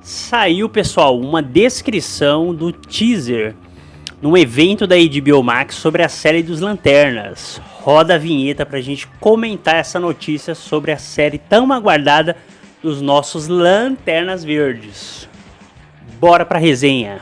Saiu, pessoal, uma descrição do teaser num evento da HBO Max sobre a série dos Lanternas. Roda a vinheta pra gente comentar essa notícia sobre a série tão aguardada dos nossos Lanternas Verdes. Bora pra resenha!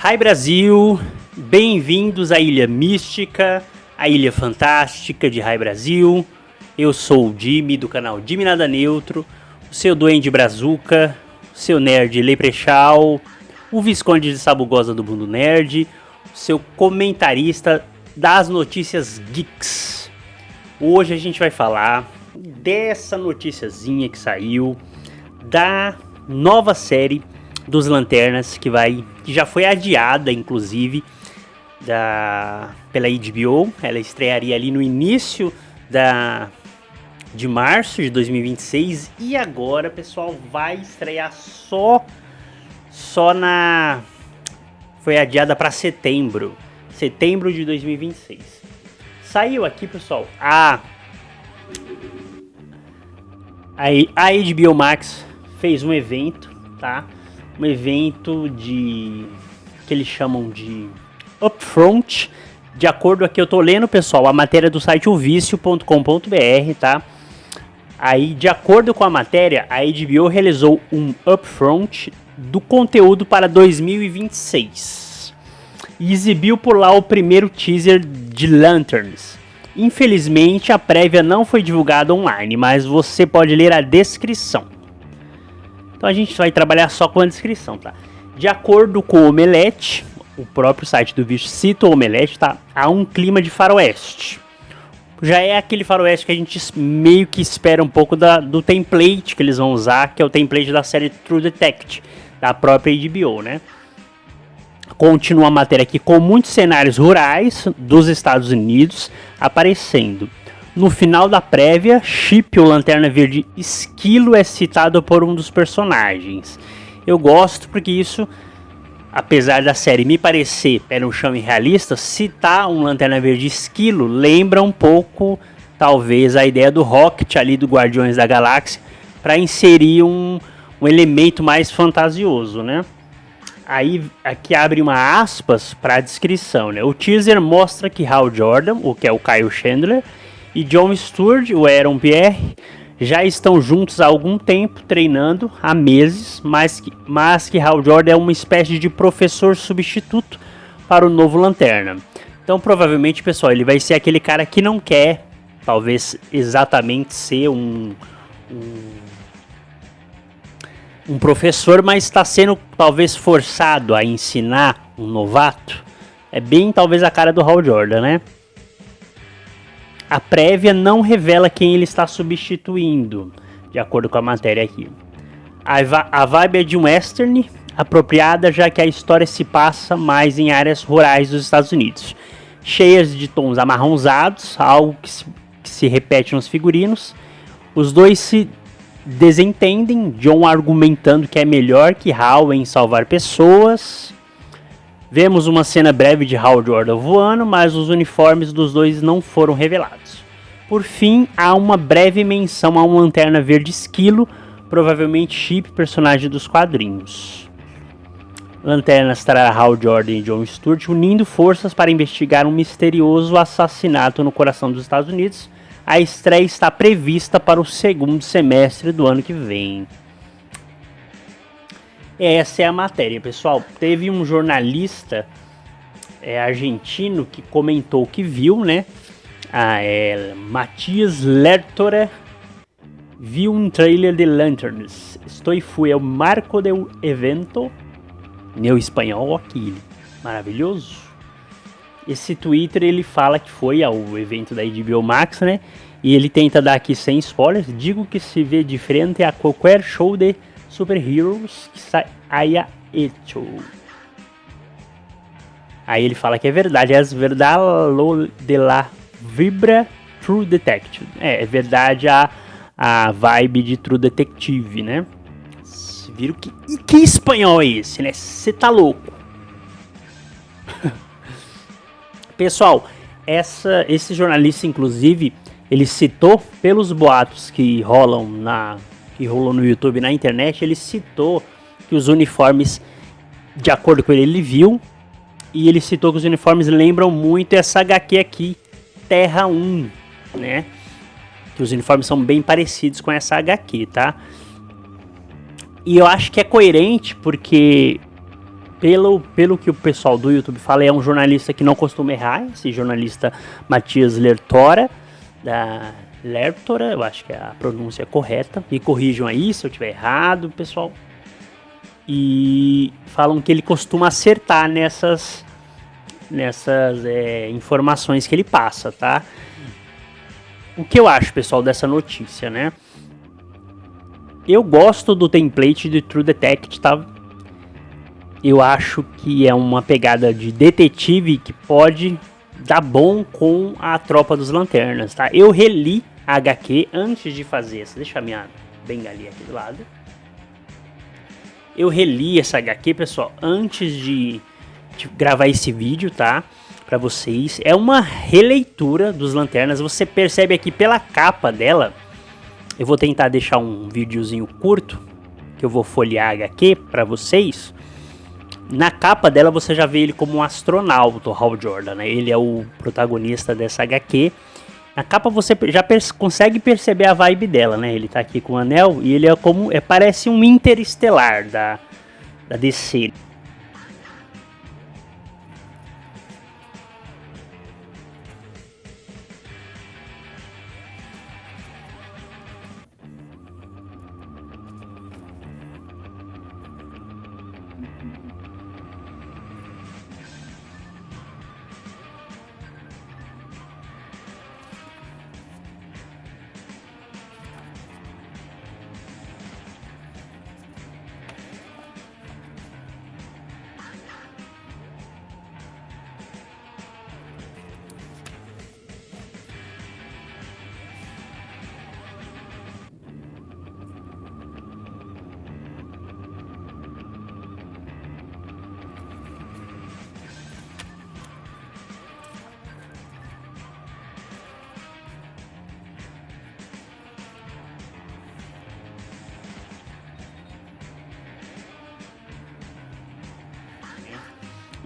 Hi Brasil, bem-vindos à Ilha Mística, a Ilha Fantástica de Hi Brasil. Eu sou o Jimmy do canal Jimmy Nada Neutro, o seu Duende Brazuca, o seu Nerd Leprechal, o Visconde de Sabugosa do Mundo Nerd, o seu comentarista das notícias geeks. Hoje a gente vai falar dessa noticiazinha que saiu da nova série dos Lanternas, que já foi adiada, inclusive, pela HBO. Ela estrearia ali no início de março de 2026. E agora, pessoal, vai estrear só foi adiada para setembro de 2026. Saiu aqui, pessoal, a HBO Max fez um evento, tá? Um evento que eles chamam de Upfront. De acordo aqui, eu tô lendo, pessoal, a matéria do site ovicio.com.br, tá? Aí, de acordo com a matéria, a HBO realizou um Upfront do conteúdo para 2026 e exibiu por lá o primeiro teaser de Lanterns. Infelizmente, a prévia não foi divulgada online, mas você pode ler a descrição. Então a gente vai trabalhar só com a descrição, tá? De acordo com o Omelete, o próprio site do vídeo cita o Omelete, tá? Há um clima de faroeste. Já é aquele faroeste que a gente meio que espera um pouco do template que eles vão usar, que é o template da série True Detective, da própria HBO, né? Continua a matéria aqui com muitos cenários rurais dos Estados Unidos aparecendo. No final da prévia, Chip, o Lanterna Verde Esquilo, é citado por um dos personagens. Eu gosto porque isso, apesar da série me parecer pé no chão e realista, citar um Lanterna Verde Esquilo lembra um pouco, talvez, a ideia do Rocket ali do Guardiões da Galáxia, para inserir um elemento mais fantasioso, né? Aí, aqui abre uma aspas para a descrição, né? O teaser mostra que Hal Jordan, o que é o Kyle Chandler, e John Stewart, o Aaron Pierre, já estão juntos há algum tempo, treinando há meses, mas que Hal Jordan é uma espécie de professor substituto para o novo Lanterna. Então, provavelmente, pessoal, ele vai ser aquele cara que não quer, talvez, exatamente ser um professor, mas está sendo, talvez, forçado a ensinar um novato. É bem, talvez, a cara do Hal Jordan, né? A prévia não revela quem ele está substituindo, de acordo com a matéria aqui. A vibe é de um western apropriada, já que a história se passa mais em áreas rurais dos Estados Unidos, cheias de tons amarronzados, algo que se repete nos figurinos. Os dois se desentendem, John argumentando que é melhor que Hal em salvar pessoas. Vemos uma cena breve de Hal Jordan voando, mas os uniformes dos dois não foram revelados. Por fim, há uma breve menção a um Lanterna Verde Esquilo, provavelmente Chip, personagem dos quadrinhos. Lanternas trará Hal Jordan e John Stewart unindo forças para investigar um misterioso assassinato no coração dos Estados Unidos. A estreia está prevista para o segundo semestre do ano que vem. Essa é a matéria, pessoal. Teve um jornalista argentino que comentou que viu, né? Matias Lertora viu um trailer de Lanterns. Fui ao marco do evento. Meu espanhol aqui, maravilhoso. Esse Twitter ele fala que foi ao evento da HBO Max, né? E ele tenta dar aqui sem spoilers. Digo que se vê diferente a qualquer show de superheroes que haya hecho. Aí ele fala que é verdade, é verdade lo de la vibra True Detective. É verdade a vibe de True Detective, né? Vocês viram que espanhol é esse, né? Você tá louco. Pessoal, esse jornalista, inclusive, ele citou, pelos boatos que rolam no YouTube, na internet, ele citou que os uniformes, de acordo com ele viu, e ele citou que os uniformes lembram muito essa HQ aqui, Terra 1, né? Que os uniformes são bem parecidos com essa HQ, tá? E eu acho que é coerente, porque pelo que o pessoal do YouTube fala, é um jornalista que não costuma errar, esse jornalista Matias Lertora, eu acho que a pronúncia é correta, me corrijam aí se eu estiver errado, pessoal. E falam que ele costuma acertar nessas informações que ele passa, tá? O que eu acho, pessoal, dessa notícia, né? Eu gosto do template de True Detective, tá? Eu acho que é uma pegada de detetive que pode dar bom com a Tropa dos Lanternas, tá? Eu reli a HQ antes de fazer essa. Deixa a minha bengalinha aqui do lado. Eu reli essa HQ, pessoal, antes de gravar esse vídeo, tá? Pra vocês. É uma releitura dos Lanternas. Você percebe aqui pela capa dela. Eu vou tentar deixar um videozinho curto, que eu vou folhear a HQ pra vocês. Na capa dela você já vê ele como um astronauta, o Hal Jordan, né? Ele é o protagonista dessa HQ. Na capa você já consegue perceber a vibe dela, né? Ele tá aqui com o anel e ele parece um interestelar da DC.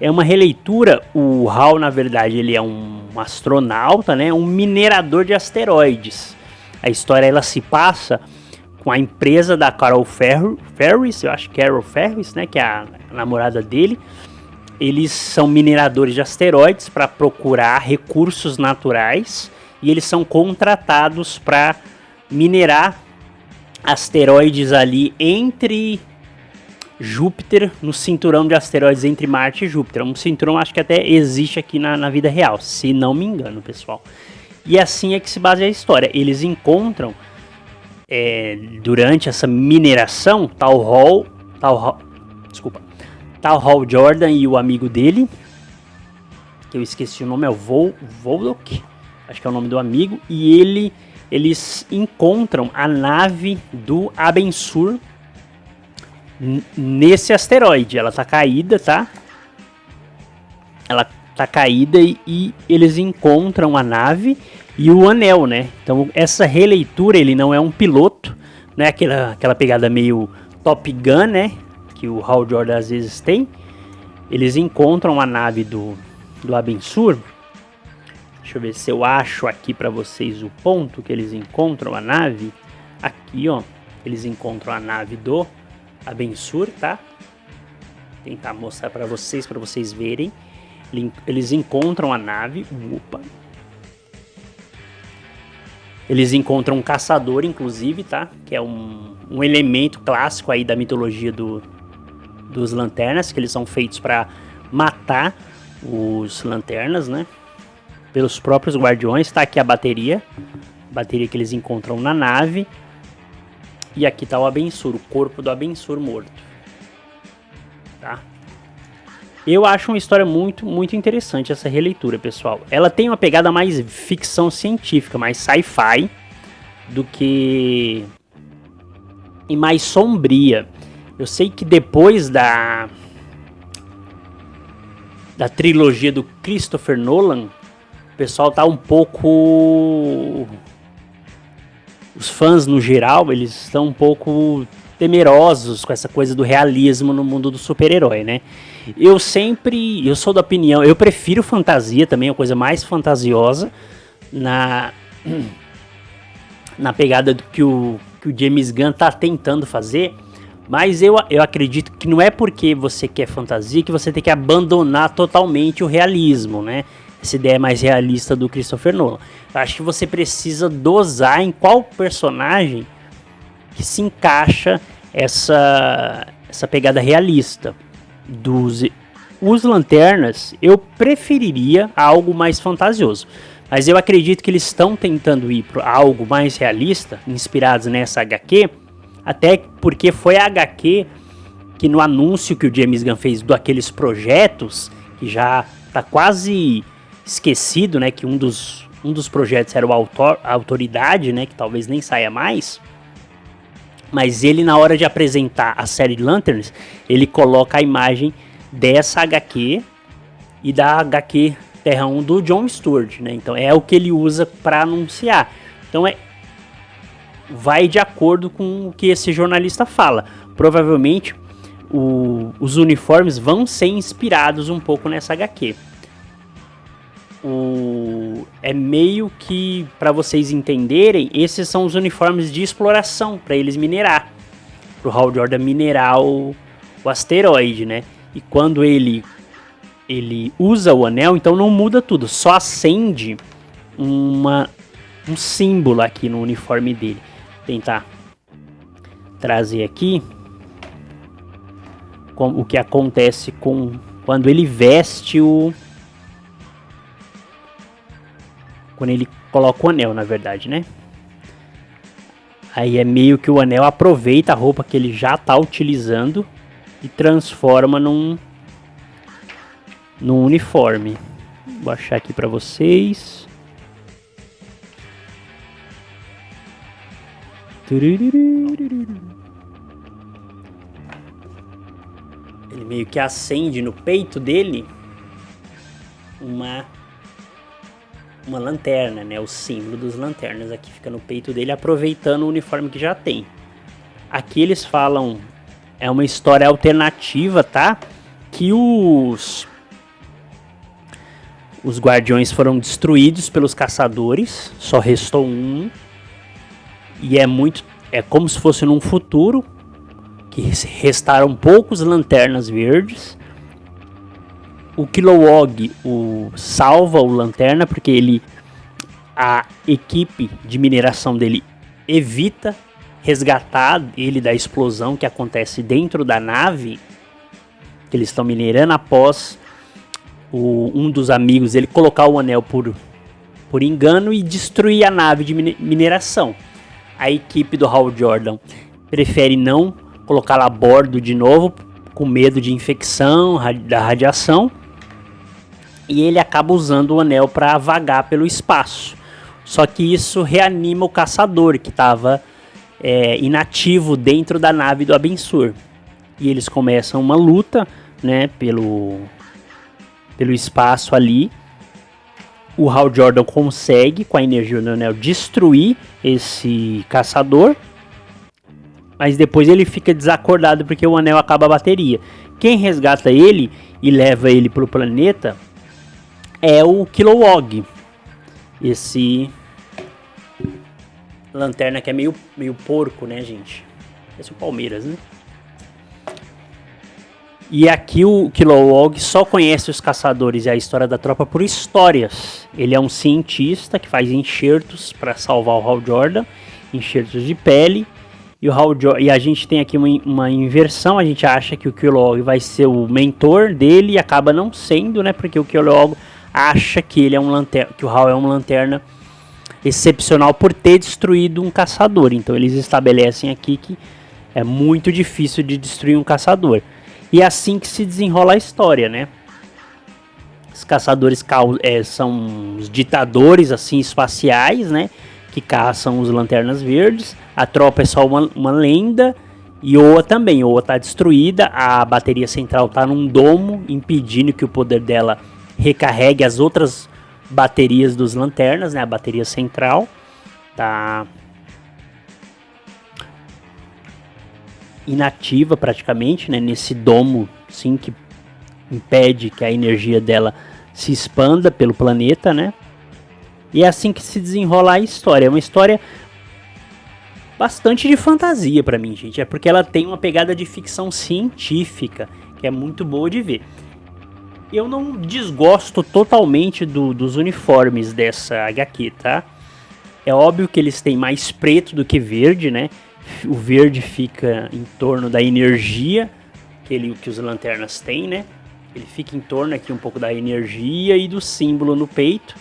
É uma releitura. O Hal, na verdade, ele é um astronauta, né? Um minerador de asteroides. A história ela se passa com a empresa da Carol Ferris, eu acho que Carol Ferris, né? Que é a namorada dele. Eles são mineradores de asteroides para procurar recursos naturais e eles são contratados para minerar asteroides ali entre Júpiter, no cinturão de asteroides entre Marte e Júpiter. Um cinturão acho que até existe aqui na vida real, se não me engano, pessoal. E assim é que se baseia a história. Eles encontram, durante essa mineração, tal Hal Jordan e o amigo dele, que eu esqueci o nome, é o Volok, acho que é o nome do amigo, e eles encontram a nave do Abensur nesse asteroide. Ela tá caída, tá? Ela tá caída e eles encontram a nave e o anel, né? Então essa releitura, ele não é um piloto, né? Aquela pegada meio Top Gun, né? Que o Hal Jordan às vezes tem. Eles encontram a nave do Abensur. Deixa eu ver se eu acho aqui pra vocês o ponto que eles encontram a nave. Aqui, ó. Eles encontram a nave do Abensur, tá? Vou tentar mostrar pra vocês verem. Eles encontram a nave. Opa. Eles encontram um caçador, inclusive, tá? Que é um elemento clássico aí da mitologia dos Lanternas, que eles são feitos para matar os Lanternas, né? Pelos próprios Guardiões. Tá aqui a bateria que eles encontram na nave. E aqui tá o Abensur, o corpo do Abensur morto. Tá? Eu acho uma história muito, muito interessante essa releitura, pessoal. Ela tem uma pegada mais ficção científica, mais sci-fi, do que... e mais sombria. Eu sei que depois da trilogia do Christopher Nolan, o pessoal tá um pouco... os fãs no geral, eles estão um pouco temerosos com essa coisa do realismo no mundo do super-herói, né? Eu sou da opinião, eu prefiro fantasia também, a coisa mais fantasiosa na pegada do que o James Gunn tá tentando fazer, mas eu acredito que não é porque você quer fantasia que você tem que abandonar totalmente o realismo, né? Essa ideia mais realista do Christopher Nolan. Eu acho que você precisa dosar em qual personagem que se encaixa essa pegada realista. Os Lanternas, eu preferiria algo mais fantasioso. Mas eu acredito que eles estão tentando ir para algo mais realista, inspirados nessa HQ, até porque foi a HQ que no anúncio que o James Gunn fez daqueles projetos, que já tá quase esquecido, né, que um dos projetos era a Autoridade, né, que talvez nem saia mais, mas ele, na hora de apresentar a série de Lanterns, ele coloca a imagem dessa HQ e da HQ Terra 1 do John Stewart, né? Então é o que ele usa para anunciar. Então vai de acordo com o que esse jornalista fala. Provavelmente os uniformes vão ser inspirados um pouco nessa HQ. É meio que, para vocês entenderem, esses são os uniformes de exploração para eles minerar, para o Hal Jordan minerar o asteroide, né? E quando ele usa o anel, então não muda tudo, só acende um símbolo aqui no uniforme dele. Vou tentar trazer aqui o que acontece quando ele veste quando ele coloca o anel, na verdade, né? Aí é meio que o anel aproveita a roupa que ele já tá utilizando e transforma num uniforme. Vou achar aqui pra vocês. Ele meio que acende no peito dele uma lanterna, né? O símbolo dos lanternas aqui fica no peito dele, aproveitando o uniforme que já tem. Aqui eles falam, é uma história alternativa, tá? Que os guardiões foram destruídos pelos caçadores, só restou um. E é como se fosse num futuro que restaram poucos lanternas verdes. O Kilowog salva o Lanterna porque a equipe de mineração dele evita resgatar ele da explosão que acontece dentro da nave que eles estão minerando após um dos amigos ele colocar o anel por engano e destruir a nave de mineração. A equipe do Hal Jordan prefere não colocá-la a bordo de novo com medo de infecção, da radiação. E ele acaba usando o anel para vagar pelo espaço. Só que isso reanima o caçador, que estava inativo dentro da nave do Abensur. E eles começam uma luta, né, pelo espaço ali. O Hal Jordan consegue, com a energia do anel, destruir esse caçador. Mas depois ele fica desacordado porque o anel acaba a bateria. Quem resgata ele e leva ele para o planeta é o Kilowog, esse lanterna que é meio porco, né, gente? Esse é o Palmeiras, né? E aqui o Kilowog só conhece os caçadores e a história da tropa por histórias. Ele é um cientista que faz enxertos para salvar o Hal Jordan, enxertos de pele. E a gente tem aqui uma inversão, a gente acha que o Kilowog vai ser o mentor dele e acaba não sendo, né? Porque o Kilowog acha que ele é que o Hal é uma lanterna excepcional por ter destruído um caçador. Então eles estabelecem aqui que é muito difícil de destruir um caçador. E é assim que se desenrola a história, né? Os caçadores são os ditadores assim espaciais, né? que caçam os Lanternas Verdes. A tropa é só uma lenda. E Oa também. Oa tá destruída. A bateria central tá num domo, impedindo que o poder dela recarregue as outras baterias dos Lanternas, né? A bateria central tá inativa praticamente, né? Nesse domo, sim, que impede que a energia dela se expanda pelo planeta, né? E é assim que se desenrola a história. É uma história bastante de fantasia pra mim, gente. É porque ela tem uma pegada de ficção científica, que é muito boa de ver. Eu não desgosto totalmente dos uniformes dessa HQ, tá? É óbvio que eles têm mais preto do que verde, né? O verde fica em torno da energia que os Lanternas têm, né? Ele fica em torno aqui um pouco da energia e do símbolo no peito.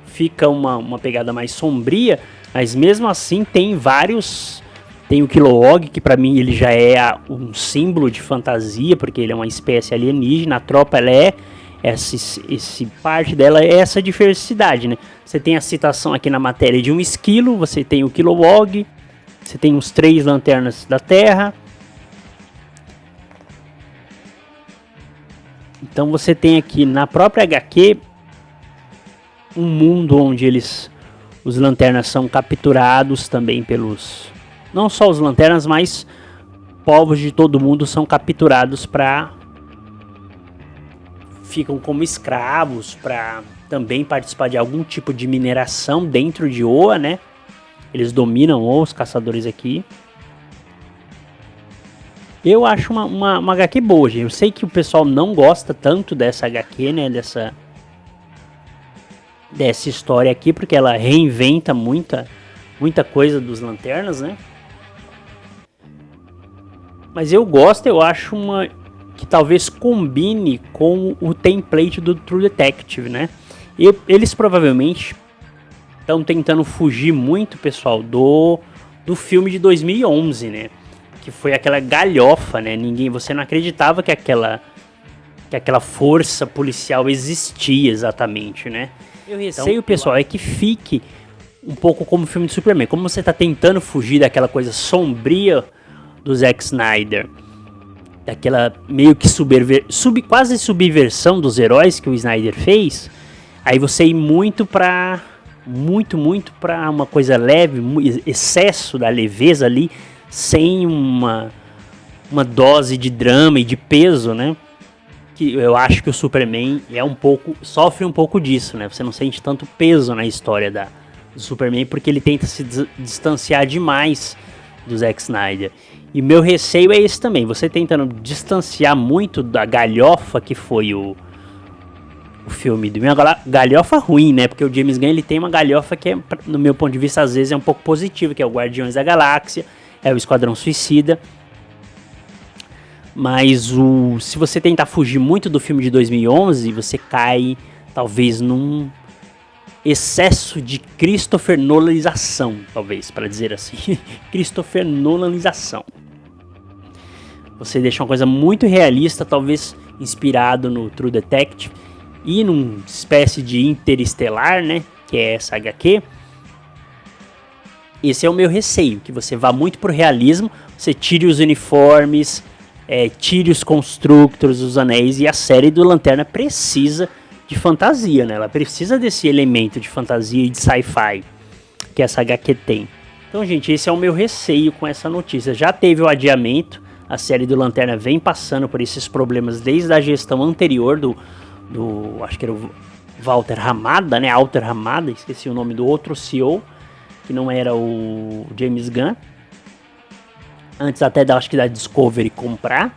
Fica uma pegada mais sombria, mas mesmo assim tem vários... Tem o Kilowog, que pra mim ele já é um símbolo de fantasia, porque ele é uma espécie alienígena. A tropa, ela é... Esse parte dela é essa diversidade, né? Você tem a citação aqui na matéria de um esquilo, você tem o Kilowog, você tem os 3 Lanternas da Terra. Então você tem aqui na própria HQ um mundo onde os Lanternas são capturados também pelos... Não só os Lanternas, mas povos de todo mundo são capturados para... Ficam como escravos para também participar de algum tipo de mineração dentro de Oa, né? Eles dominam Oa, os caçadores aqui. Eu acho uma HQ boa, gente. Eu sei que o pessoal não gosta tanto dessa HQ, né? Dessa história aqui, porque ela reinventa muita coisa dos Lanternas, né? Mas eu gosto, eu acho que talvez combine com o template do True Detective, né? E eles provavelmente estão tentando fugir muito, pessoal, do filme de 2011, né? Que foi aquela galhofa, né? Você não acreditava que aquela força policial existia exatamente, né? Eu receio, pessoal, é que fique um pouco como o filme de Superman. Como você está tentando fugir daquela coisa sombria do Zack Snyder, daquela meio que quase subversão dos heróis que o Snyder fez, aí você ir muito pra uma coisa leve, excesso da leveza ali, sem uma dose de drama e de peso, né? Que eu acho que o Superman sofre um pouco disso, né? Você não sente tanto peso na história do Superman, porque ele tenta se distanciar demais do Zack Snyder. E meu receio é esse também, você tentando distanciar muito da galhofa que foi o filme, de uma galhofa ruim, né? Porque o James Gunn, ele tem uma galhofa que, no meu ponto de vista, às vezes é um pouco positiva, que é o Guardiões da Galáxia, é o Esquadrão Suicida. Mas se você tentar fugir muito do filme de 2011, você cai, talvez, num excesso de Christopher Nolanização, talvez, para dizer assim. Christopher Nolanização. Você deixa uma coisa muito realista, talvez inspirado no True Detective e numa espécie de Interestelar, né? Que é essa HQ. Esse é o meu receio, que você vá muito pro realismo, você tire os uniformes, tire os Constructors, os anéis, e a série do Lanterna precisa de fantasia, né? Ela precisa desse elemento de fantasia e de sci-fi que essa HQ tem. Então, gente, esse é o meu receio com essa notícia. Já teve o adiamento, a série do Lanterna vem passando por esses problemas desde a gestão anterior do acho que era o Walter Hamada, né? Walter Hamada, esqueci o nome do outro CEO, que não era o James Gunn. Antes até acho que da Discovery comprar.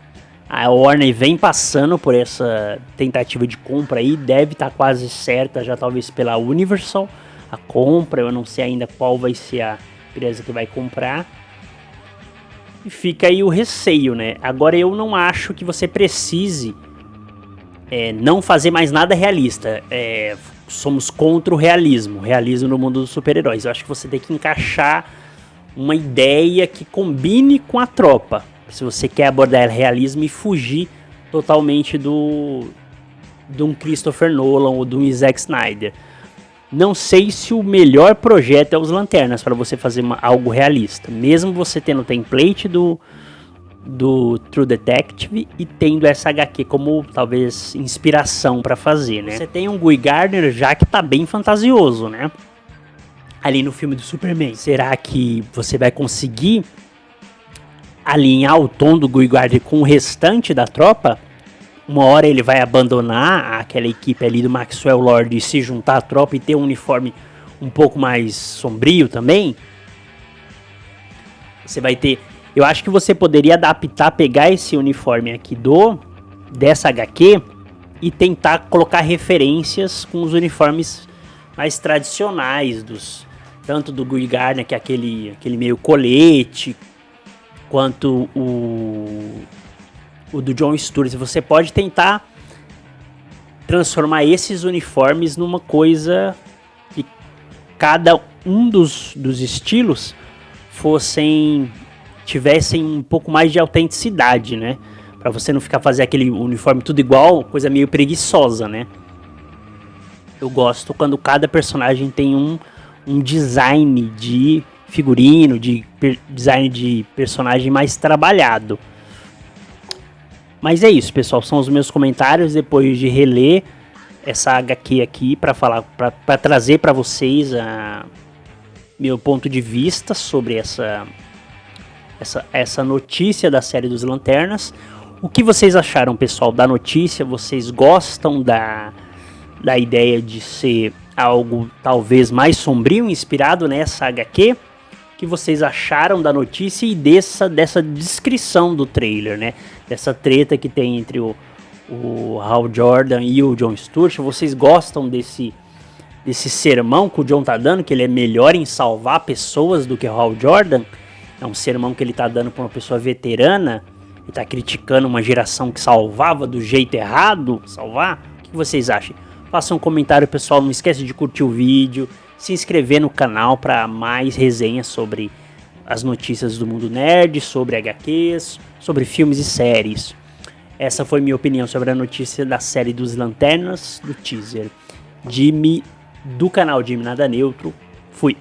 A Warner vem passando por essa tentativa de compra aí, deve estar quase certa já, talvez pela Universal, a compra. Eu não sei ainda qual vai ser a empresa que vai comprar. E fica aí o receio, né? Agora, eu não acho que você precise não fazer mais nada realista. Somos contra o realismo no mundo dos super-heróis. Eu acho que você tem que encaixar uma ideia que combine com a tropa. Se você quer abordar realismo e fugir totalmente de um Christopher Nolan ou de um Zack Snyder. não sei se o melhor projeto é os Lanternas para você fazer algo realista. Mesmo você tendo o template do True Detective e tendo essa HQ como talvez inspiração para fazer, né? Você tem um Guy Gardner já que tá bem fantasioso, né? Ali no filme do Superman. Será que você vai conseguir alinhar o tom do Guy Gardner com o restante da tropa? Uma hora ele vai abandonar aquela equipe ali do Maxwell Lord e se juntar à tropa e ter um uniforme um pouco mais sombrio também? Você vai ter... Eu acho que você poderia adaptar, pegar esse uniforme aqui dessa HQ e tentar colocar referências com os uniformes mais tradicionais, tanto do Guy Gardner, que é aquele meio colete, quanto o do John Stewart. Você pode tentar transformar esses uniformes numa coisa que cada um dos estilos tivessem um pouco mais de autenticidade, né? Pra você não ficar fazendo aquele uniforme tudo igual, coisa meio preguiçosa, né? Eu gosto quando cada personagem tem um design de figurino, design de personagem mais trabalhado. Mas é isso, pessoal, são os meus comentários depois de reler essa HQ aqui para trazer para vocês meu ponto de vista sobre essa notícia da série dos Lanternas. O que vocês acharam, pessoal, da notícia? Vocês gostam da ideia de ser algo talvez mais sombrio, inspirado nessa HQ? O que vocês acharam da notícia e dessa descrição do trailer, né? Dessa treta que tem entre o Hal Jordan e o John Stewart? Vocês gostam desse sermão que o John tá dando, que ele é melhor em salvar pessoas do que o Hal Jordan? É um sermão que ele tá dando pra uma pessoa veterana, ele tá criticando uma geração que salvava do jeito errado, salvar? O que vocês acham? Faça um comentário, pessoal, não esquece de curtir o vídeo, se inscrever no canal para mais resenhas sobre as notícias do mundo nerd, sobre HQs, sobre filmes e séries. Essa foi minha opinião sobre a notícia da série dos Lanternas, do teaser. Do canal Jimmy Nada Neutro. Fui.